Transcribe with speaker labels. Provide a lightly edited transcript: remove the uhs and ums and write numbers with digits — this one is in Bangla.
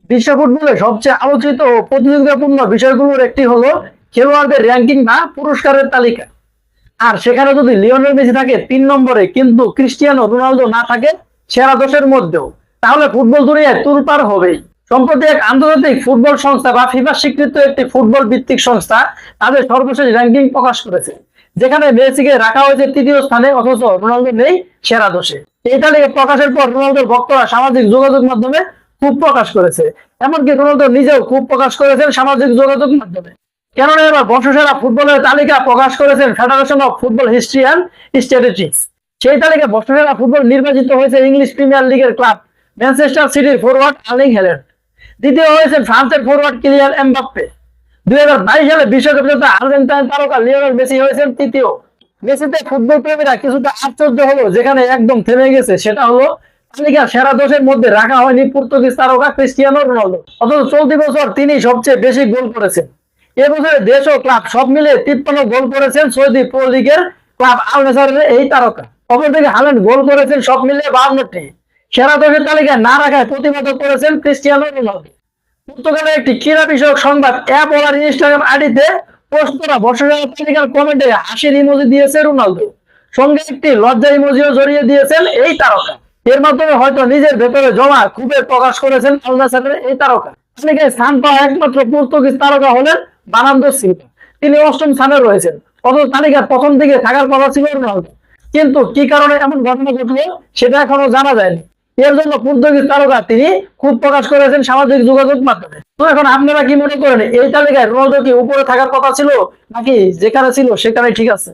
Speaker 1: বিশ্ব ফুটবলে সবচেয়ে আলোচিত ও প্রতিযোগিতাপূর্ণ বিষয়গুলোর একটি হলো খেলোয়াড়দের র্যাঙ্কিং বা পুরস্কারের তালিকা। আর সেখানে যদি লিওনেল মেসি থাকে 3 নম্বরে, কিন্তু ক্রিস্টিয়ানো রোনালদো না থাকে সেরা 10-এর মধ্যেও, তাহলে ফুটবল দুনিয়ায় তোলপাড় হবেই। সম্প্রতি এক আন্তর্জাতিক ফুটবল সংস্থা বা ফিফা স্বীকৃত একটি ফুটবল ভিত্তিক সংস্থা তাদের সর্বশেষ র্যাঙ্কিং প্রকাশ করেছে, যেখানে মেসিকে রাখা হয়েছে 3য় স্থানে, অথচ রোনালদো নেই সেরা 10-এ। এই তালিকা প্রকাশের পর রোনালদোর ভক্তরা সামাজিক যোগাযোগ মাধ্যমে ক্ষোভ প্রকাশ করেছে। এমনকি রোনালদো নিজেও ক্ষোভ প্রকাশ করেছেন সামাজিক যোগাযোগ মাধ্যমে। কেননা এবার বর্ষসেরা ফুটবলের তালিকা প্রকাশ করেছেন federation of football history and statistics. সেই তালিকায় বর্ষসেরা ফুটবল নির্বাচিত হয়েছে ইংলিশ প্রিমিয়ার লিগের ক্লাব ম্যানচেস্টার সিটির ফরওয়ার্ড আর্লিং হ্যালান্ড। দ্বিতীয় হয়েছেন ফ্রান্সের ফরওয়ার্ড কিলিয়ান এমবাপ্পে। 2022 সালে বিশ্বকাপ জেতা আর্জেন্টাইন তারকা লিওনেল মেসি হয়েছেন তৃতীয়। মেসিতে ফুটবল প্রেমীরা কিছুটা আশ্চর্য হলো, যেখানে একদম থেমে গেছে সেটা হলো তালিকার সেরা 10-এর মধ্যে রাখা হয়নি পর্তুগিজ তারকা ক্রিস্টিয়ানো রোনালদো। অথচ চলতি বছর তিনি সবচেয়ে বেশি গোল করেছেন। এবছরে দেশ ও ক্লাব সব মিলে 53 গোল করেছেন সৌদি প্রো লিগের ক্লাব আল নাসরের এই তারকা। অপরদিকে হাল্যান্ড গোল করেছেন সব মিলিয়ে 52টি। সেরা 10-এর তালিকায় না রাখায় প্রতিবাদ করেছেন ক্রিস্টিয়ানো রোনালদো। পর্তুগালের একটি ক্রীড়া বিষয়ক সংবাদ অ্যাপ ওলার ইনস্টাগ্রাম আইডিতে পোস্ট করা বর্ষসেরা তালিকার কমেন্টে হাসির ইমোজি দিয়েছে রোনালদো, সঙ্গে একটি লজ্জা ইমোজিও জড়িয়ে দিয়েছেন এই তারকা। এর মাধ্যমে হয়তো নিজের ভেতরে জমা ক্ষোভের প্রকাশ করেছেন আল নাসরের এই তারকা। তালিকায় স্থান পাওয়া একমাত্র পর্তুগিজ তারকা হলেন বার্নার্দো সিলভা। তিনি 8ম স্থানে রয়েছেন, অথচ তালিকার প্রথম দিকে থাকার কথা ছিল রোনালদো। কিন্তু কি কারণে এমন ঘটনা ঘটলো সেটা এখনো জানা যায়নি। এর জন্য পর্তুগিজ তারকা তিনি খুব প্রকাশ করেছেন সামাজিক যোগাযোগ মাধ্যমে। তো এখন আপনারা কি মনে করেন, এই তালিকায় রোনালদো কি উপরে থাকার কথা ছিল, নাকি যেখানে ছিল সেখানে ঠিক আছে?